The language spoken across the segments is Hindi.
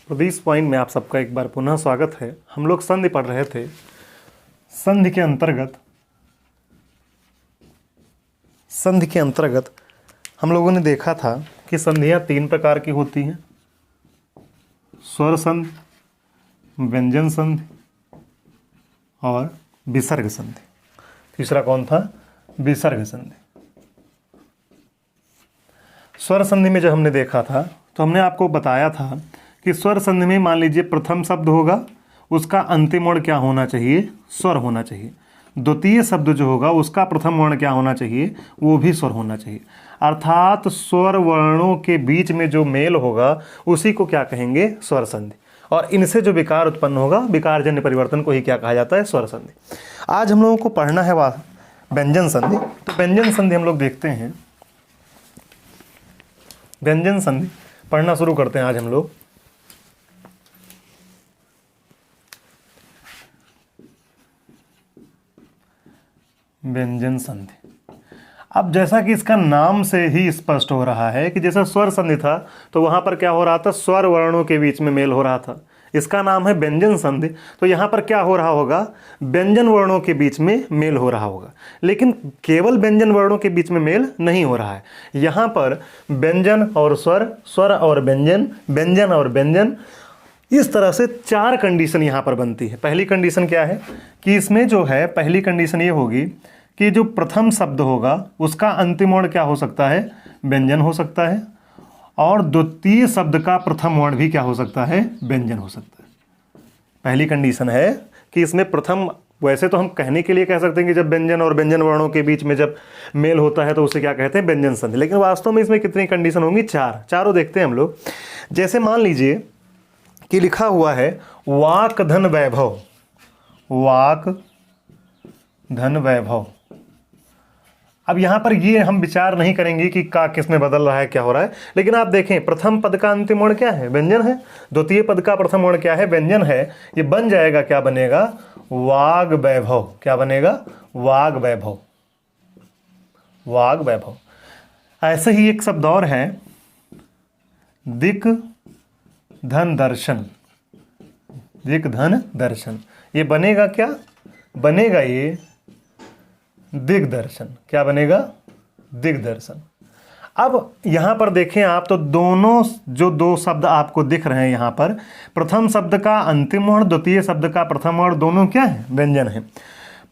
प्रदीप पॉइंट में आप सबका एक बार पुनः स्वागत है। हम लोग संधि पढ़ रहे थे। संधि के अंतर्गत हम लोगों ने देखा था कि संधियां 3 प्रकार की होती हैं: स्वर संधि, व्यंजन संधि और विसर्ग संधि। तीसरा कौन था? विसर्ग संधि। स्वर संधि में जब हमने देखा था तो हमने आपको बताया था कि स्वर संधि में मान लीजिए प्रथम शब्द होगा, उसका अंतिम वर्ण क्या होना चाहिए? स्वर होना चाहिए। द्वितीय शब्द जो होगा उसका प्रथम वर्ण क्या होना चाहिए? वो भी स्वर होना चाहिए। अर्थात स्वर वर्णों के बीच में जो मेल होगा उसी को क्या कहेंगे? स्वर संधि। और इनसे जो विकार उत्पन्न होगा, विकारजन्य परिवर्तन को ही क्या कहा जाता है? स्वर संधि। आज हम लोगों को पढ़ना है व्यंजन संधि। तो व्यंजन संधि हम लोग देखते हैं। व्यंजन संधि पढ़ना शुरू करते हैं आज हम लोग। व्यंजन संधि। अब जैसा कि इसका नाम से ही स्पष्ट हो रहा है कि जैसा स्वर संधि था तो वहां पर क्या हो रहा था? स्वर वर्णों के बीच में मेल हो रहा था। इसका नाम है व्यंजन संधि। तो यहां पर क्या हो रहा होगा? व्यंजन वर्णों के बीच में मेल हो रहा होगा। लेकिन केवल व्यंजन वर्णों के बीच में मेल नहीं हो रहा है। यहां पर व्यंजन और स्वर, स्वर और व्यंजन, व्यंजन और व्यंजन, इस तरह से 4 कंडीशन यहां पर बनती है। पहली कंडीशन क्या है कि इसमें जो है पहली कंडीशन ये होगी कि जो प्रथम शब्द होगा उसका अंतिम वर्ण क्या हो सकता है? व्यंजन हो सकता है। और द्वितीय शब्द का प्रथम वर्ण भी क्या हो सकता है? व्यंजन हो सकता है। पहली कंडीशन है कि इसमें प्रथम, वैसे तो हम कहने के लिए कह सकते हैं कि जब व्यंजन और व्यंजन वर्णों के बीच में जब मेल होता है तो उसे क्या कहते हैं? व्यंजन संधि। लेकिन वास्तव में इसमें कितनी कंडीशन होंगी? 4। चारों देखते हैं हम लोग। जैसे मान लीजिए कि लिखा हुआ है वाक धन वैभव। वाक धन वैभव। अब यहां पर ये हम विचार नहीं करेंगे कि का किस में बदल रहा है, क्या हो रहा है। लेकिन आप देखें, प्रथम पद का अंतिम वर्ण क्या है? व्यंजन है। द्वितीय पद का प्रथम वर्ण क्या है? व्यंजन है। ये बन जाएगा, क्या बनेगा? वाग वैभव। क्या बनेगा? वाग वैभव। वाग वैभव। ऐसे ही एक शब्द और है, दिक धन दर्शन। दिक धन दर्शन। ये बनेगा क्या? बनेगा ये दिग्दर्शन। क्या बनेगा? दिग्दर्शन। अब यहां पर देखें आप तो दोनों जो 2 शब्द आपको दिख रहे हैं यहां पर, प्रथम शब्द का अंतिम वर्ण, द्वितीय शब्द का प्रथम वर्ण, दोनों क्या है? व्यंजन है।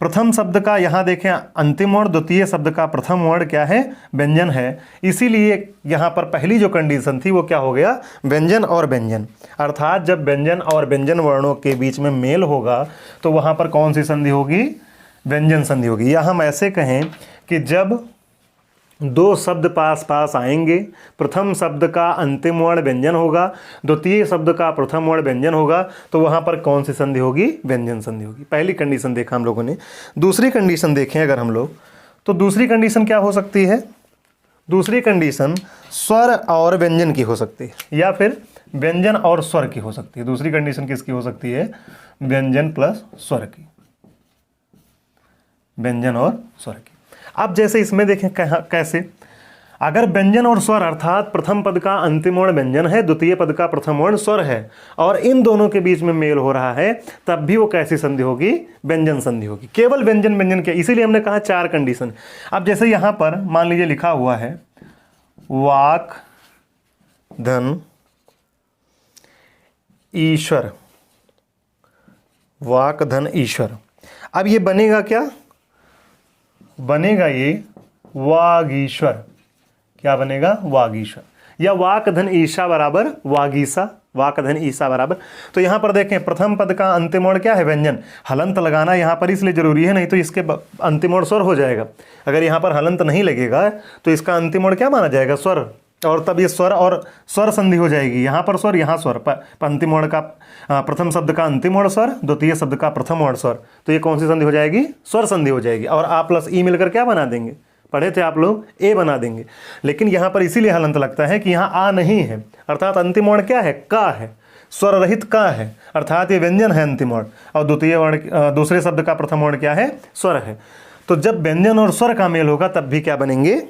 प्रथम शब्द का यहां देखें अंतिम वर्ण, द्वितीय शब्द का प्रथम वर्ण क्या है? व्यंजन है। इसीलिए यहां पर पहली जो कंडीशन थी वो क्या हो गया? व्यंजन और व्यंजन। अर्थात जब व्यंजन और व्यंजन वर्णों के बीच में मेल होगा तो वहां पर कौन सी संधि होगी? व्यंजन संधि होगी। या हम ऐसे कहें कि जब 2 शब्द पास पास आएंगे, प्रथम शब्द का अंतिम वर्ण व्यंजन होगा, द्वितीय शब्द का प्रथम वर्ण व्यंजन होगा, तो वहां पर कौन सी संधि होगी? व्यंजन संधि होगी। पहली कंडीशन देखा हम लोगों ने। दूसरी कंडीशन देखें अगर हम लोग, तो दूसरी कंडीशन क्या हो सकती है? दूसरी कंडीशन स्वर और व्यंजन की हो सकती है, या फिर व्यंजन और स्वर की हो सकती है। दूसरी कंडीशन किसकी हो सकती है? व्यंजन प्लस स्वर की। व्यंजन और स्वर की। अब जैसे इसमें देखें कैसे, अगर व्यंजन और स्वर अर्थात प्रथम पद का अंतिम वर्ण व्यंजन है, द्वितीय पद का प्रथम वर्ण स्वर है, और इन दोनों के बीच में मेल हो रहा है, तब भी वो कैसी संधि होगी? व्यंजन संधि होगी। केवल व्यंजन व्यंजन के, इसीलिए हमने कहा 4 कंडीशन। अब जैसे यहां पर मान लीजिए लिखा हुआ है वाक धन ईश्वर। वाक धन ईश्वर। अब ये बनेगा क्या? बनेगा ये वागीश्वर। क्या बनेगा? वागीश्वर। या वाक धन ईशा बराबर वागीसा। वाक धन ईसा बराबर। तो यहां पर देखें प्रथम पद का अंतिम वर्ण क्या है? व्यंजन। हलंत लगाना यहां पर इसलिए जरूरी है, नहीं तो इसके अंतिम वर्ण स्वर हो जाएगा। अगर यहां पर हलंत नहीं लगेगा तो इसका अंतिम वर्ण क्या माना जाएगा? स्वर। और तब ये स्वर और स्वर संधि हो जाएगी। यहां पर स्वर, यहां स्वर। अंतिम वर्ण का प्रथम शब्द का अंतिम वर्ण स्वर, द्वितीय शब्द का प्रथम वर्ण स्वर, तो ये कौन सी संधि हो जाएगी? स्वर संधि हो जाएगी। और आ प्लस ई मिलकर क्या बना देंगे? पढ़े थे आप लोग, ए बना देंगे। लेकिन यहां पर इसीलिए हलंत लगता है कि यहां आ नहीं है, अर्थात अंतिम वर्ण क्या है? का है। स्वर रहित का है, अर्थात ये व्यंजन है अंतिम वर्ण। और द्वितीय वर्ण, दूसरे शब्द का प्रथम वर्ण क्या है? स्वर है। तो जब व्यंजन और स्वर का मेल होगा तब भी क्या बनेंगे?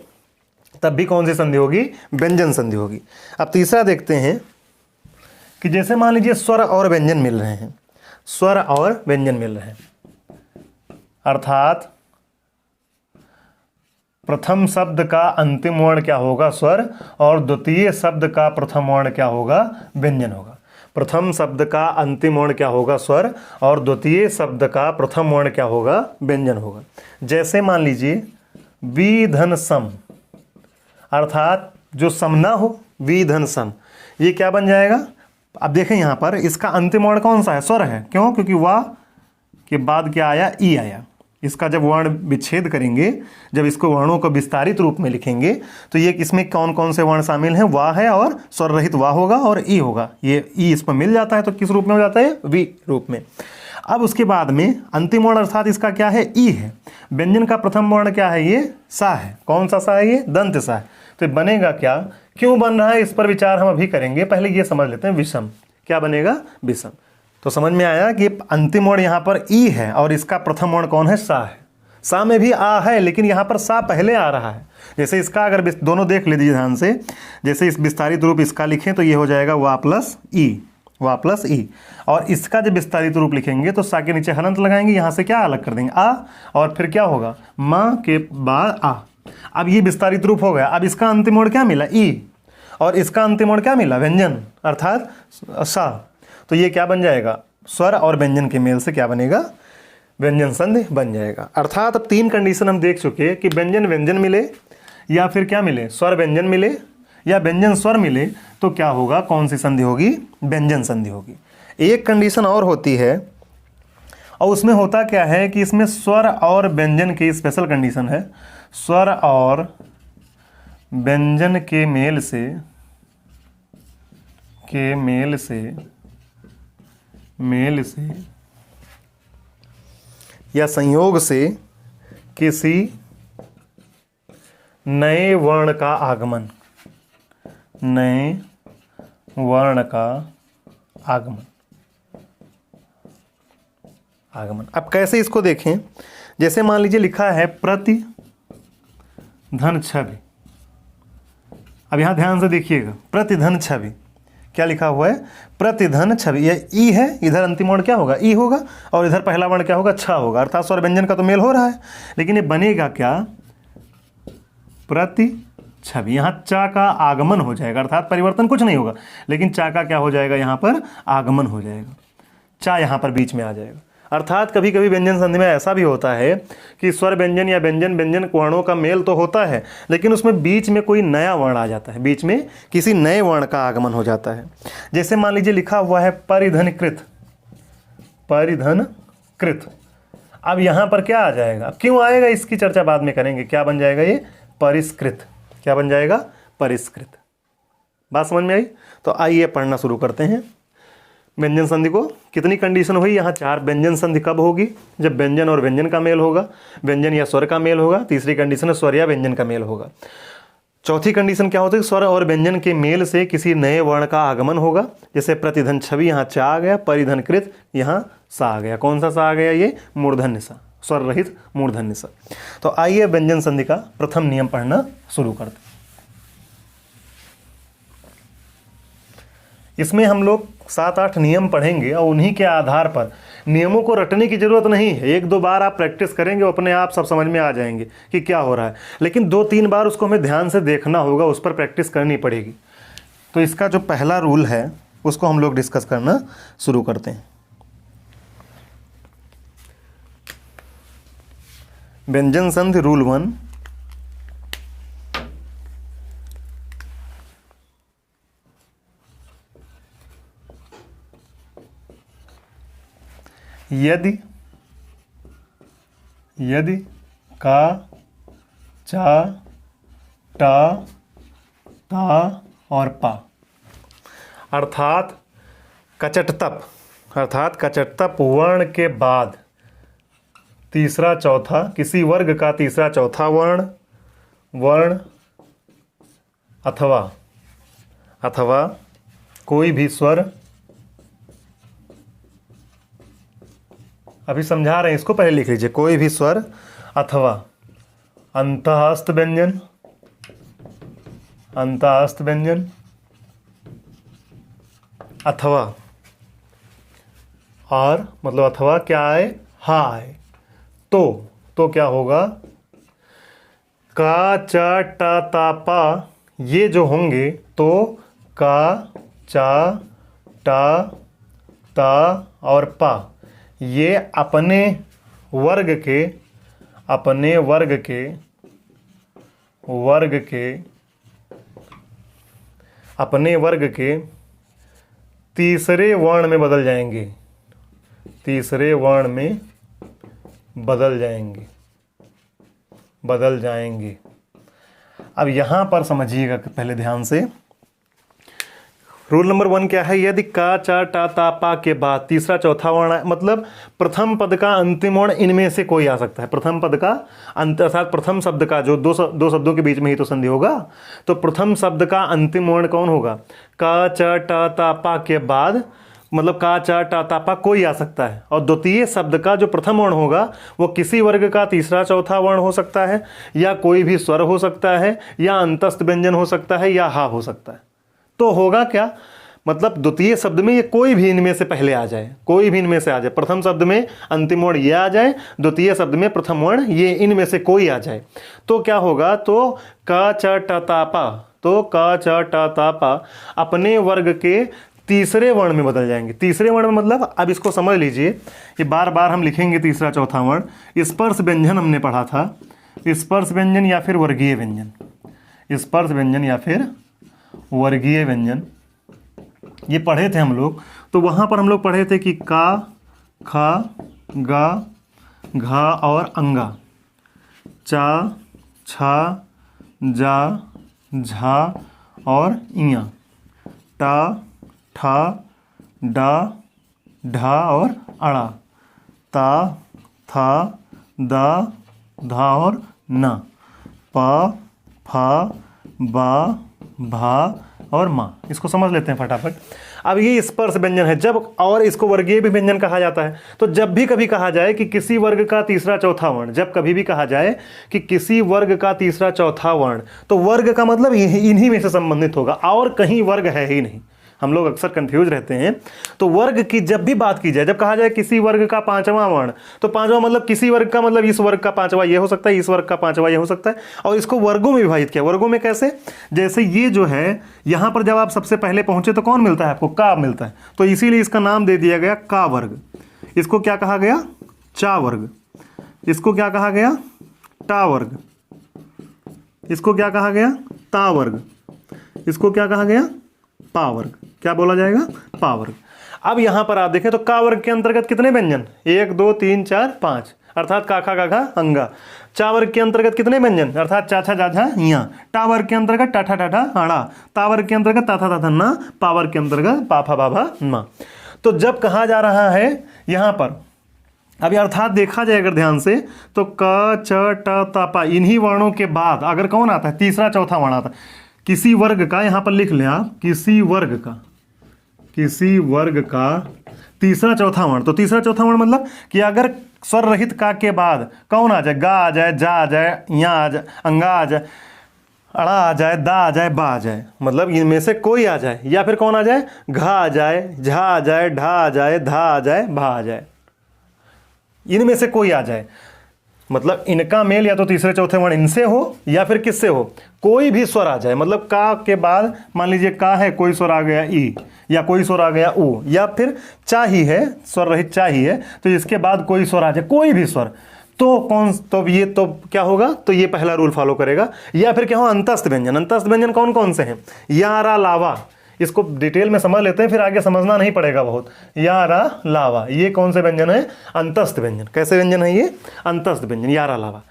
तब भी कौन सी संधि होगी? व्यंजन संधि होगी। अब तीसरा देखते हैं कि जैसे मान लीजिए स्वर और व्यंजन मिल रहे हैं, स्वर और व्यंजन मिल रहे हैं, अर्थात प्रथम शब्द का अंतिम वर्ण क्या होगा, स्वर, और द्वितीय शब्द का प्रथम वर्ण क्या होगा, व्यंजन होगा। प्रथम शब्द का अंतिम वर्ण क्या होगा, स्वर, और द्वितीय शब्द का प्रथम वर्ण क्या होगा, व्यंजन होगा। जैसे मान लीजिए विधन सम, अर्थात जो सम ना हो, विधन सम, ये क्या बन जाएगा। अब देखें यहाँ पर इसका अंतिम वर्ण कौन सा है, स्वर है। क्यों? क्योंकि वाह के बाद क्या आया, ई आया। इसका जब वर्ण विच्छेद करेंगे, जब इसको वर्णों को विस्तारित रूप में लिखेंगे, तो ये इसमें कौन कौन से वर्ण शामिल हैं, वाह है और स्वर रहित वाह होगा और ई होगा। ये ई इस पर मिल जाता है तो किस रूप में हो जाता है, वी रूप में। अब उसके बाद में अंतिम वर्ण अर्थात इसका क्या है, ई है। व्यंजन का प्रथम वर्ण क्या है, ये सा है। कौन सा सा है, ये दंत सा है। तो बनेगा क्या, क्यों बन रहा है, इस पर विचार हम अभी करेंगे। पहले ये समझ लेते हैं, विषम। क्या बनेगा, विषम। तो समझ में आया कि अंतिम वर्ण यहाँ पर ई है और इसका प्रथम वर्ण कौन है, सा है। सा में भी आ है, लेकिन यहाँ पर सा पहले आ रहा है। जैसे इसका अगर दोनों देख लीजिए ध्यान से, जैसे इस विस्तारित रूप इसका लिखें तो ये हो जाएगा वा प्लस ई, वा प्लस ई। और इसका जब विस्तारित रूप लिखेंगे तो सा के नीचे हलंत लगाएंगे, यहाँ से क्या अलग कर देंगे, आ, और फिर क्या होगा, माँ के बाद आ। अब ये विस्तारित रूप हो गया। अब इसका अंतिम वर्ण क्या मिला, ई, और इसका अंतिम वर्ण क्या मिला, व्यंजन, अर्थात सा। तो ये क्या बन जाएगा, स्वर और व्यंजन के मेल से क्या बनेगा, व्यंजन संधि बन जाएगा। अर्थात अब तीन कंडीशन हम देख चुके कि व्यंजन व्यंजन मिले, या फिर क्या मिले, स्वर व्यंजन मिले, या व्यंजन स्वर मिले, तो क्या होगा, कौन सी संधि होगी, व्यंजन संधि होगी। एक कंडीशन और होती है, और उसमें होता क्या है कि इसमें स्वर और व्यंजन की स्पेशल कंडीशन है। स्वर और व्यंजन के मेल से या संयोग से किसी नए वर्ण का आगमन, नए वर्ण का आगमन। अब कैसे इसको देखें, जैसे मान लीजिए लिखा है प्रति धन छवि। अब यहां ध्यान से देखिएगा, प्रतिधन छवि क्या लिखा हुआ है, प्रतिधन छवि। यह ई है, इधर अंतिम वर्ण क्या होगा, ई होगा, और इधर पहला वर्ण क्या होगा, छ होगा। अर्थात स्वर व्यंजन का तो मेल हो रहा है, लेकिन ये बनेगा क्या, प्रति छवि। यहाँ चा का आगमन हो जाएगा, अर्थात परिवर्तन कुछ नहीं होगा, लेकिन चा का क्या हो जाएगा, यहाँ पर आगमन हो जाएगा। चा यहाँ पर बीच में आ जाएगा। अर्थात कभी कभी व्यंजन संधि में ऐसा भी होता है कि स्वर व्यंजन या व्यंजन व्यंजन वर्णों का मेल तो होता है, लेकिन उसमें बीच में कोई नया वर्ण आ जाता है, बीच में किसी नए वर्ण का आगमन हो जाता है। जैसे मान लीजिए लिखा हुआ है परिधनकृत, परिधनकृत। अब यहाँ पर क्या आ जाएगा, क्यों आएगा इसकी चर्चा बाद में करेंगे। क्या बन जाएगा ये, परिष्कृत। क्या बन जाएगा, परिष्कृत। बात समझ में आई। तो आइए पढ़ना शुरू करते हैं। व्यंजन संधि को कितनी कंडीशन हुई, यहाँ चार। व्यंजन संधि कब होगी, जब व्यंजन और व्यंजन का मेल होगा, व्यंजन या स्वर का मेल होगा। तीसरी कंडीशन है स्वर या व्यंजन का मेल होगा। चौथी कंडीशन क्या होती है, स्वर और व्यंजन के मेल से किसी नए वर्ण का आगमन होगा। जैसे प्रतिधन छवि, यहाँ चा आ गया, परिधनकृत यहाँ सा आ गया। कौन सा सा आ गया, ये मूर्धन्य सा, स्वर रहित मूर्धन्य सा। तो आइए व्यंजन संधि का प्रथम नियम पढ़ना शुरू करते हैं। इसमें हम लोग 7-8 नियम पढ़ेंगे और उन्हीं के आधार पर, नियमों को रटने की जरूरत नहीं है। 1-2 बार आप प्रैक्टिस करेंगे, अपने आप सब समझ में आ जाएंगे कि क्या हो रहा है। लेकिन 2-3 बार उसको हमें ध्यान से देखना होगा, उस पर प्रैक्टिस करनी पड़ेगी। तो इसका जो पहला रूल है उसको हम लोग डिस्कस करना शुरू करते हैं। व्यंजन संधि रूल 1। यदि का, चा, टा, ता और पा, अर्थात कचटतप वर्ण के बाद तीसरा चौथा, किसी वर्ग का तीसरा चौथा वर्ण अथवा कोई भी स्वर, अभी समझा रहे हैं, इसको पहले लिख लीजिए। कोई भी स्वर अथवा अंतःस्थ व्यंजन अथवा, और मतलब अथवा क्या आए, हा आए, तो क्या होगा, का चा टा ता पा ये जो होंगे तो का चा टा ता और पा ये अपने वर्ग के तीसरे वर्ण में बदल जाएंगे, बदल जाएंगे। अब यहां पर समझिएगा पहले ध्यान से, रूल नंबर 1 क्या है, यदि का चा टा ता पा के बाद तीसरा चौथा वर्ण मतलब प्रथम पद का अंतिम वर्ण इनमें से कोई आ सकता है। प्रथम पद का अर्थात प्रथम शब्द का जो दो शब्दों के बीच में ही तो संधि होगा, तो प्रथम शब्द का अंतिम वर्ण कौन होगा, का चा टा ता पा के बाद मतलब का चा टा ता पा कोई आ सकता है। और द्वितीय शब्द का जो प्रथम वर्ण होगा वो किसी वर्ग का तीसरा चौथा वर्ण हो सकता है, या कोई भी स्वर हो सकता है, या अंतस्थ व्यंजन हो सकता है, या हा हो सकता है। तो होगा क्या, मतलब द्वितीय शब्द में ये कोई भी इनमें से पहले आ जाए, कोई भी इनमें से आ जाए। प्रथम शब्द में अंतिम वर्ण ये आ जाए, द्वितीय शब्द में प्रथम वर्ण ये, इनमें से कोई आ जाए। तो क्या होगा, तो का च ट ता पा, तो का च ट ता पा अपने वर्ग के तीसरे वर्ण में बदल जाएंगे। तीसरे वर्ण में मतलब, अब इसको समझ लीजिए, ये बार बार हम लिखेंगे तीसरा चौथा वर्ण। स्पर्श व्यंजन हमने पढ़ा था, स्पर्श व्यंजन या फिर वर्गीय व्यंजन, स्पर्श व्यंजन या फिर वर्गीय व्यंजन ये पढ़े थे हम लोग। तो वहाँ पर हम लोग पढ़े थे कि का, खा, गा, घा और अंगा, चा, छा, जा, झा और इया, टा, ठा, डा, ढा और अड़ा, ता, था, दा, धा और ना, पा, फा, बा, भा और माँ। इसको समझ लेते हैं फटाफट। अब ये स्पर्श व्यंजन है जब, और इसको वर्गीय भी व्यंजन कहा जाता है। तो जब भी कभी कहा जाए कि किसी वर्ग का तीसरा चौथा वर्ण, जब कभी भी कहा जाए कि किसी वर्ग का तीसरा चौथा वर्ण, तो वर्ग का मतलब इन्हीं में से संबंधित होगा, और कहीं वर्ग है ही नहीं। हम लोग अक्सर कंफ्यूज रहते हैं। तो वर्ग की जब भी बात की जाए, जब कहा जाए किसी वर्ग का पांचवा वर्ण, तो पांचवा मतलब किसी वर्ग का, मतलब इस वर्ग का पांचवा ये हो सकता है, इस वर्ग का पांचवा ये हो सकता है। और इसको वर्गों में विभाजित किया। वर्गों में कैसे, जैसे ये जो है यहां पर जब आप सबसे पहले पहुंचे तो कौन मिलता है आपको, का मिलता है। तो इसीलिए इसका नाम दे दिया गया का वर्ग। इसको क्या कहा गया, चा वर्ग। इसको क्या कहा गया, टा वर्ग। इसको क्या कहा गया, ता वर्ग। इसको क्या कहा गया, पा वर्ग। क्या बोला जाएगा, पा वर्ग। अब यहां पर आप देखें तो का वर्ग के अंतर्गत कितने व्यंजन, 1 2 3 4 5, अर्थात काखा गाघा अंगा। चा वर्ग के अंतर्गत कितने व्यंजन, अर्थात चाछा जाझा या। टा वर्ग के अंतर्गत टाठा टाठा आड़ा। ता वर्ग के अंतर्गत ताथा ताथा ना। पा वर्ग के अंतर्गत पाफा बाभा मा। तो जब कहा जा रहा है यहां पर, अभी अर्थात देखा जाए अगर ध्यान से, तो क च ट ता पा इन्हीं वर्णों के बाद अगर कौन आता है, तीसरा चौथा वर्ण आता है किसी वर्ग का। यहां पर लिख लें आप, किसी वर्ग का तीसरा चौथा वर्ण। तो तीसरा चौथा वर्ण मतलब कि अगर स्वर रहित का के बाद कौन आ जाए, गा आ जाए, जा आ जाए, या आ जाए, अंगा आ जाए, अड़ा आ जाए, दा आ जाए, बा आ जाए, मतलब इनमें से कोई आ जाए, या फिर कौन आ जाए, घा आ जाए, झा आ जाए, ढा आ जाए, धा आ जाए, भा आ जाए, इनमें से कोई आ जाए। मतलब इनका मेल या तो तीसरे चौथे वर्ण इनसे हो या फिर किससे हो, कोई भी स्वर आ जाए। मतलब का के बाद मान लीजिए का है, कोई स्वर आ गया ई, या कोई स्वर आ गया ऊ, या फिर चा ही है, स्वर रहित चा ही है, तो इसके बाद कोई स्वर आ जाए, कोई भी स्वर, तो कौन, तो ये तो क्या होगा, तो ये पहला रूल फॉलो करेगा। या फिर क्या हो, अंतस्थ व्यंजन। अंतस्थ व्यंजन कौन कौन से हैं, या रा लावा। इसको डिटेल में समझ लेते हैं, फिर आगे समझना नहीं पड़ेगा बहुत। या रा लावा ये कौन से व्यंजन है, अंतस्थ व्यंजन। कैसे व्यंजन है ये, अंतस्थ व्यंजन, या रा लावा।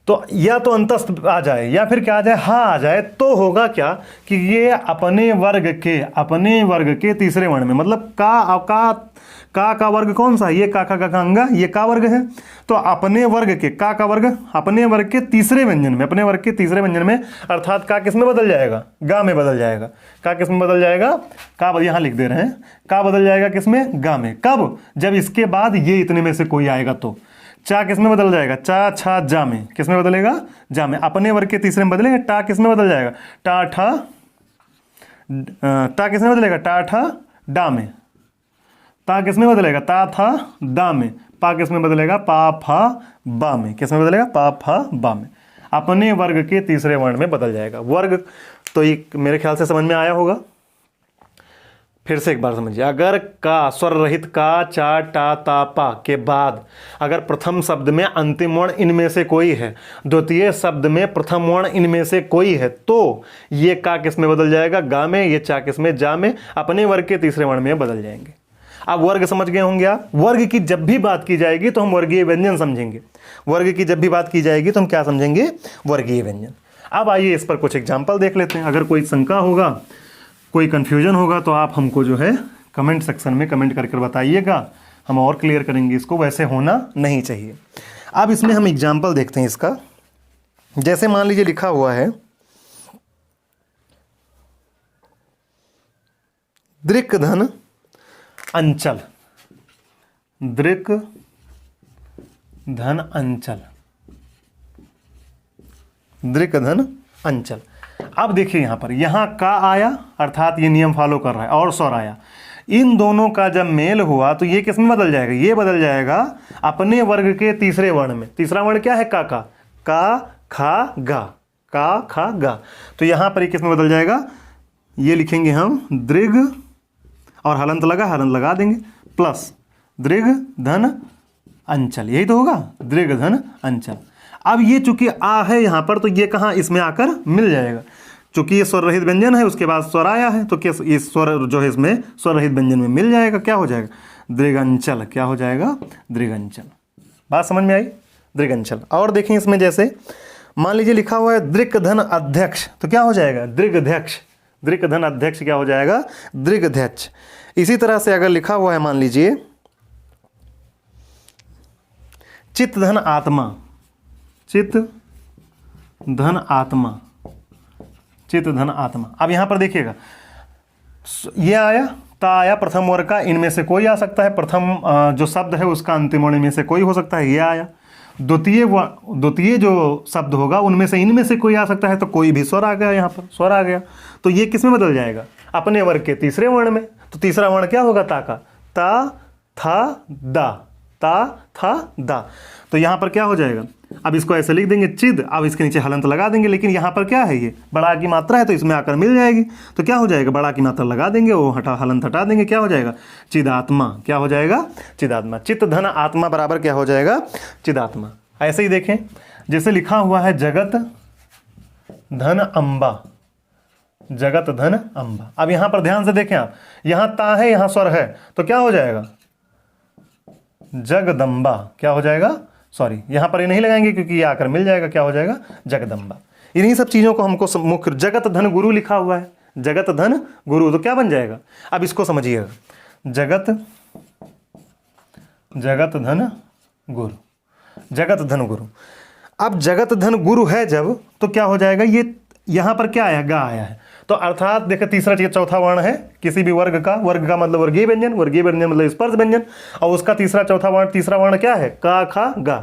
तो या तो अंतस्थ आ जाए या फिर क्या आ जाए, हा आ जाए, तो होगा क्या कि ये अपने वर्ग के तीसरे वर्ण में, मतलब का वर्ग कौन सा, ये का अंगा, ये का वर्ग है। तो अपने वर्ग के का वर्ग अपने वर्ग के तीसरे व्यंजन में, अपने वर्ग के तीसरे व्यंजन में, अर्थात का किस में बदल जाएगा, गा में बदल जाएगा। का किस में बदल जाएगा, का यहां लिख दे रहे हैं, का बदल जाएगा किस में, गा में। कब, जब इसके बाद ये इतने में से कोई आएगा तो। चा किस में बदल जाएगा, चा छा जा में, किस में बदलेगा, जा में। अपने वर्ग के तीसरे में बदलेंगे। टा किस में बदल जाएगा, टा ठा, टा किस में बदलेगा, टा ठा डा में, ता किस में बदलेगा, ता था दा में, पा किस में बदलेगा, पा फा बा में, किस में बदलेगा, पा फा बा में, अपने वर्ग के तीसरे वर्ण में बदल जाएगा। वर्ग तो ये मेरे ख्याल से समझ में आया होगा। फिर से एक बार समझिए, अगर का स्वर रहित का, चा, टा, ता, पा के बाद अगर प्रथम शब्द में अंतिम वर्ण इनमें से कोई है, द्वितीय शब्द में प्रथम वर्ण इनमें से कोई है, तो ये का किस में बदल जाएगा, गा में, ये चा किस में, जा में, अपने वर्ग के तीसरे वर्ण में बदल जाएंगे। अब वर्ग समझ गए होंगे आप। वर्ग की जब भी बात की जाएगी तो हम वर्गीय व्यंजन समझेंगे। वर्ग की जब भी बात की जाएगी तो हम क्या समझेंगे, वर्गीय व्यंजन। अब आइए इस पर कुछ एग्जाम्पल देख लेते हैं। अगर कोई शंका होगा, कोई कन्फ्यूजन होगा तो आप हमको जो है कमेंट सेक्शन में कमेंट करके बताइएगा, हम और क्लियर करेंगे इसको। वैसे होना नहीं चाहिए। अब इसमें हम एग्जाम्पल देखते हैं इसका। जैसे मान लीजिए लिखा हुआ है दृक धन अंचल, दृक धन अंचल, दृक धन अंचल। अब देखिए यहां पर, यहां का आया अर्थात ये नियम फॉलो कर रहा है, और स्वर आया। इन दोनों का जब मेल हुआ तो ये किस में बदल जाएगा, ये बदल जाएगा अपने वर्ग के तीसरे वर्ण में। तीसरा वर्ण क्या है, का खा गा, का खा गा। तो यहां पर ये किस में बदल जाएगा, ये लिखेंगे हम दृग और हलंत लगा देंगे, प्लस दृग धन अंचल, यही तो होगा, दृग धन अंचल। अब ये चूंकि आ है यहां पर, तो ये कहां इसमें आकर मिल जाएगा। चूंकि ये स्वर रहित व्यंजन है, उसके बाद स्वर आया है, तो क्या इस स्वर जो है इसमें स्वर रहित व्यंजन में मिल जाएगा। क्या हो जाएगा, दृगंचल। क्या हो जाएगा, दृगंचल। बात समझ में आई, दृगंचल। और देखें इसमें, जैसे मान लीजिए लिखा हुआ है दृक धन अध्यक्ष, तो क्या हो जाएगा, दृगध्यक्ष। दृक धन अध्यक्ष क्या हो जाएगा, दृगध्यक्ष। इसी तरह से अगर लिखा हुआ है मान लीजिए चित्त धन आत्मा, चित्त धन आत्मा, चित्त धन आत्मा। अब यहां पर देखिएगा, ये आया, ता आया प्रथम वर्ग का, इनमें से कोई आ सकता है। प्रथम जो शब्द है उसका अंतिम वर्ण में से कोई हो सकता है, ये आया। द्वितीय जो शब्द होगा उनमें से इनमें से कोई आ सकता है, तो कोई भी स्वर आ गया, यहाँ पर स्वर आ गया। तो ये किस में बदल जाएगा, अपने वर्ग के तीसरे वर्ण में। तो तीसरा वर्ण क्या होगा, ता का, ता था दा, ता था दा। तो यहाँ पर क्या हो जाएगा, अब इसको ऐसे लिख देंगे चिद, अब इसके नीचे हलंत लगा देंगे। लेकिन यहाँ पर क्या है, ये बड़ा की मात्रा है तो इसमें आकर मिल जाएगी। तो क्या हो जाएगा, बड़ा की मात्रा लगा देंगे, वो हलंत हटा देंगे, क्या हो जाएगा, चिदात्मा। क्या हो जाएगा, चिदात्मा। चित्त धन आत्मा बराबर क्या हो जाएगा, चिदात्मा। ऐसे ही देखें, जैसे लिखा हुआ है जगत धन अम्बा, जगत धन अम्बा। अब यहाँ पर ध्यान से देखें आप, यहाँ ता है, यहाँ स्वर है, तो क्या हो जाएगा, जगदम्बा। क्या हो जाएगा, सॉरी यहाँ पर ये नहीं लगाएंगे क्योंकि ये आकर मिल जाएगा, क्या हो जाएगा, जगदम्बा। इन्हीं सब चीज़ों को हमको मुख्य, जगत धन गुरु लिखा हुआ है, जगत धन गुरु, तो क्या बन जाएगा। अब इसको समझिएगा, जगत धन गुरु, जगत धन गुरु। अब जगत धन गुरु है जब, तो क्या हो जाएगा, ये यहाँ पर क्या आया, गा आया है। तो अर्थात देखिए तीसरा चौथा वर्ण है किसी भी वर्ग का, वर्ग का मतलब वर्गीय व्यंजन, वर्गीय व्यंजन मतलब स्पर्श व्यंजन, और उसका तीसरा वर्ण क्या है, का खा गा।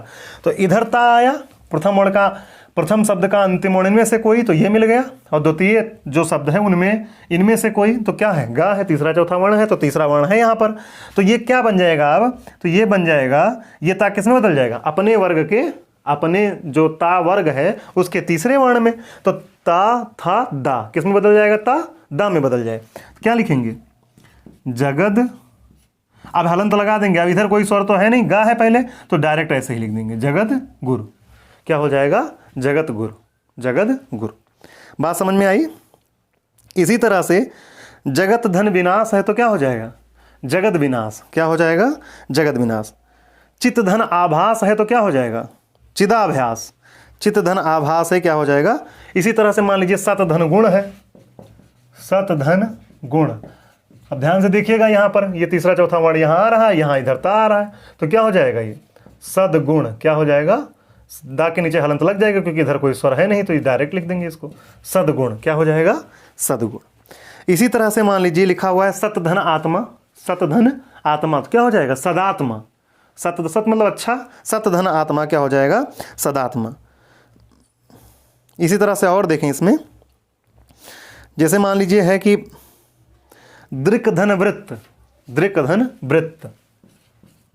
तो इधर ता आया, प्रथम शब्द का अंतिम वर्ण इनमें से कोई, तो ये मिल गया। और द्वितीय जो शब्द है उनमें इनमें से कोई, तो क्या है, गा है, तीसरा चौथा वर्ण है, तो तीसरा वर्ण है यहाँ पर। तो ये क्या बन जाएगा अब, तो ये बन जाएगा, ये ता किसमें बदल जाएगा, अपने वर्ग के, अपने जो ता वर्ग है उसके तीसरे वर्ण में। तो ता था दा किस में बदल जाएगा, ता दा में बदल जाए। क्या लिखेंगे, जगद। अब हलंत लगा देंगे, अब इधर कोई स्वर तो है नहीं, गा है पहले, तो डायरेक्ट ऐसे ही लिख देंगे, जगद गुरु। क्या हो जाएगा, जगत गुरु, जगद गुरु। बात समझ में आई। इसी तरह से जगत धन विनाश है, तो क्या हो जाएगा, जगत विनाश। क्या हो जाएगा, जगत विनाश। चित्त धन आभास है, तो क्या हो जाएगा, चिदाभ्यास। चित्त धन आभास है, क्या हो जाएगा। इसी तरह से मान लीजिए सत धन गुण है, सत धन गुण। अब ध्यान से देखिएगा, यहाँ पर ये तीसरा चौथा वर्ण यहाँ आ रहा है, यहाँ इधर ता आ रहा है, तो क्या हो जाएगा, ये सदगुण। क्या हो जाएगा, दा के नीचे हलंत लग जाएगा क्योंकि इधर कोई स्वर है नहीं, तो ये डायरेक्ट लिख देंगे इसको, सदगुण। क्या हो जाएगा, सदगुण। इसी तरह से मान लीजिए लिखा हुआ है सत धन आत्मा, सत धन आत्मा, तो क्या हो जाएगा, सदात्मा। सत मतलब अच्छा, सत धन आत्मा क्या हो जाएगा, सदात्मा। इसी तरह से और देखें इसमें, जैसे मान लीजिए है कि दृक धन वृत्त, दृक धन वृत्त,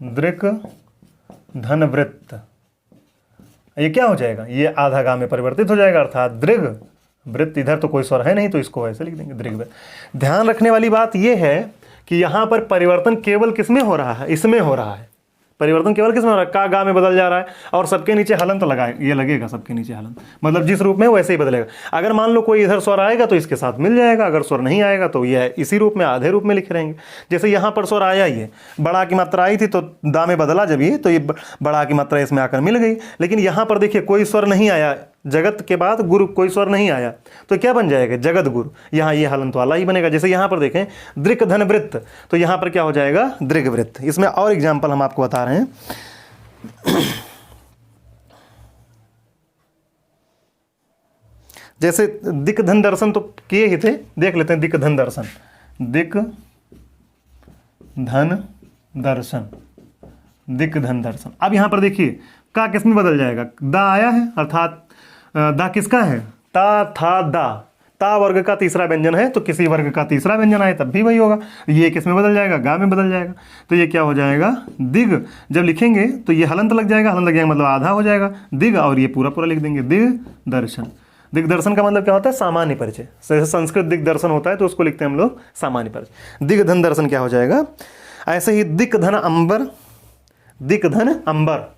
दृक धन वृत्त, ये क्या हो जाएगा, ये आधा गा में परिवर्तित हो जाएगा, अर्थात दृग वृत्त। इधर तो कोई स्वर है नहीं तो इसको ऐसे लिख देंगे दृग वृत्त। ध्यान रखने वाली बात ये है कि यहाँ पर परिवर्तन केवल किसमें हो रहा है, इसमें हो रहा है। परिवर्तन केवल किसमें हो रहा है, का गा में बदल जा रहा है, और सबके नीचे हलंत लगाए, ये लगेगा सबके नीचे हलंत, मतलब जिस रूप में वैसे ही बदलेगा। अगर मान लो कोई इधर स्वर आएगा तो इसके साथ मिल जाएगा, अगर स्वर नहीं आएगा तो यह इसी रूप में आधे रूप में लिखे रहेंगे। जैसे यहाँ पर स्वर आया ही है, बड़ा की मात्रा आई थी तो दा में बदला जब ये, तो ये बड़ा की मात्रा इसमें आकर मिल गई। लेकिन यहाँ पर देखिए कोई स्वर नहीं आया, जगत के बाद गुरु कोई स्वर नहीं आया, तो क्या बन जाएगा, जगत गुरु। यहाँ ये हलंत वाला ही बनेगा। जैसे यहाँ पर देखें दृक धन वृत्त, तो यहाँ पर क्या हो जाएगा, दृग वृत्त। इसमें और एग्जाम्पल हम आपको बता रहे हैं। जैसे दिक धन दर्शन तो किए ही थे, देख लेते हैं दिक धन दर्शन, दिक धन दर्शन, दिक धन दर्शन। अब यहां पर देखिए का किस में बदल जाएगा, दा आया है, अर्थात दा किसका है, ता था दा, ता वर्ग का तीसरा व्यंजन है, तो किसी वर्ग का तीसरा व्यंजन आए तब भी वही होगा। ये किस में बदल जाएगा, गा में बदल जाएगा। तो ये क्या हो जाएगा, दिग। जब लिखेंगे तो ये हलंत लग जाएगा, हलंत लग जाएगा मतलब आधा हो जाएगा दिग, और ये पूरा पूरा लिख देंगे दिग दर्शन। दिग्दर्शन का मतलब क्या होता है, सामान्य परिचय। जैसे संस्कृत दिग्दर्शन होता है तो उसको लिखते हैं हम लोग सामान्य परिचय। दिग धन दर्शन क्या हो जाएगा, ऐसे ही दिक धन अंबर, दिक धन अंबर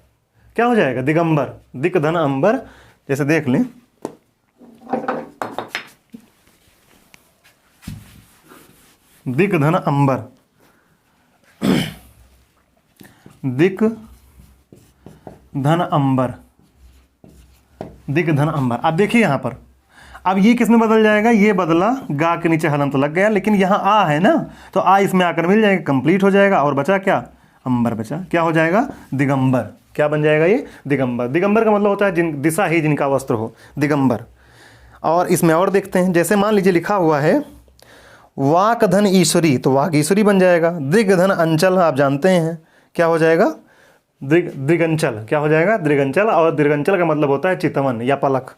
क्या हो जाएगा, दिगंबर, दिक धन अंबर। जैसे देख लें दिक धन अंबर, दिक धन अंबर, दिक धन अंबर। अब देखिए यहां पर, अब ये किस में बदल जाएगा, ये बदला गा के नीचे हलंत लग गया, लेकिन यहां आ है ना, तो आ इसमें आकर मिल जाएगा, कंप्लीट हो जाएगा, और बचा क्या, अंबर बचा। क्या हो जाएगा, दिगंबर। क्या बन जाएगा ये, दिगंबर। दिगंबर का मतलब होता है जिन दिशा ही जिनका वस्त्र हो, दिगंबर। और इसमें और देखते हैं, जैसे मान लीजिए लिखा हुआ है वाक धन ईश्वरी, तो वाक ईश्वरी बन जाएगा। दृग धन अंचल, आप जानते हैं क्या हो जाएगा, दृगंचल। क्या हो जाएगा, दृगंचल। और दृगंचल का मतलब होता है चितवन या पलक।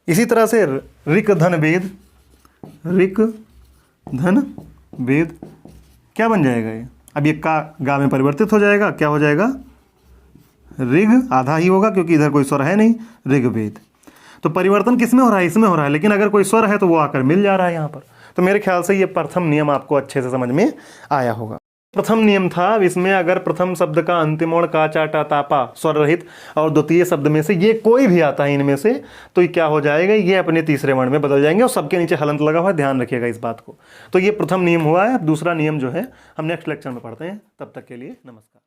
इसी तरह से ऋक धन वेद, ऋक धन वेद क्या बन जाएगा ये, अब ये का गा में परिवर्तित हो जाएगा, क्या हो जाएगा, ऋग, आधा ही होगा क्योंकि इधर कोई स्वर है नहीं, ऋग्वेद। तो परिवर्तन किस में हो रहा है, इसमें हो रहा है, लेकिन अगर कोई स्वर है तो वो आकर मिल जा रहा है यहाँ पर। तो मेरे ख्याल से ये प्रथम नियम आपको अच्छे से समझ में आया होगा। प्रथम नियम था, इसमें अगर प्रथम शब्द का अंतिम का चा टा तापा स्वर रहित और द्वितीय शब्द में से ये कोई भी आता है इनमें से, तो ये क्या हो जाएगा, ये अपने तीसरे वर्ण में बदल जाएंगे, और सबके नीचे हलंत लगा हुआ है, ध्यान रखिएगा इस बात को। तो ये प्रथम नियम हुआ है। दूसरा नियम जो है हम नेक्स्ट लेक्चर में पढ़ते हैं। तब तक के लिए नमस्कार।